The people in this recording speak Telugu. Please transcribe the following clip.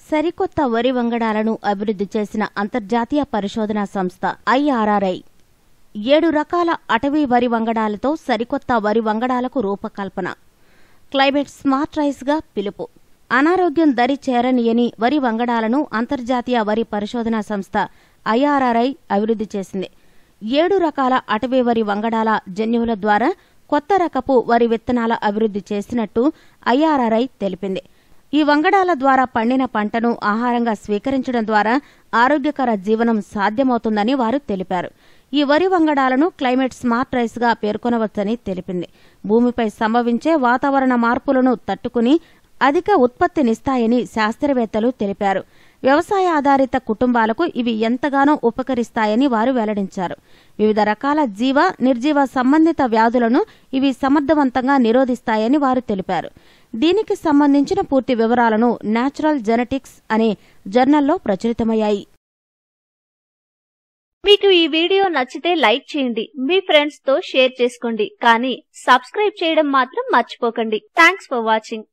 సరికొత్త వరి వంగడాలను అభివృద్ధి చేసిన అంతర్జాతీయ పరిశోధనా సంస్థ IRRI 7 రకాల అటవీ వరి వంగడాలతో సరికొత్త వరి వంగడాలకు రూపకల్పన. క్లైమేట్ స్మార్ట్ రైస్గా పిలుపు. అనారోగ్యం దరి చేరనీయని వరి వంగడాలను అంతర్జాతీయ వరి పరిశోధనా సంస్థ IRRI అభివృద్ధి చేసింది. 7 రకాల అటవీ వరి వంగడాల జన్యువుల ద్వారా కొత్త రకపు వరి విత్తనాల అభివృద్ధి చేసినట్టు IRRI తెలిపింది. ఈ వంగడాల ద్వారా పండిన పంటను ఆహారంగా స్వీకరించడం ద్వారా ఆరోగ్యకర జీవనం సాధ్యమవుతుందని వారు తెలిపారు. ఈ వరి వంగడాలను క్లైమేట్ స్మార్ట్ రైస్గా పేర్కొనవచ్చని తెలిపింది. భూమిపై సంభవించే వాతావరణ మార్పులను తట్టుకుని అధిక ఉత్పత్తినిస్తాయని శాస్త్రవేత్తలు తెలిపారు. వ్యవసాయ ఆధారిత కుటుంబాలకు ఇవి ఎంతగానో ఉపకరిస్తాయని వారు వెల్లడించారు. వివిధ రకాల జీవ, నిర్జీవ సంబంధిత వ్యాధులను ఇవి సమర్థవంతంగా నిరోధిస్తాయని వారు తెలిపారు. దీనికి సంబంధించిన పూర్తి వివరాలను న్యాచురల్ జెనెటిక్స్ అనే జర్నల్లో ప్రచురితమయ్యాయి. మీకు ఈ వీడియో నచ్చితే లైక్ చేయండి, మీ ఫ్రెండ్స్ తో షేర్ చేసుకోండి, కానీ సబ్స్క్రైబ్ చేయడం మాత్రం మర్చిపోకండి. Thanks for watching.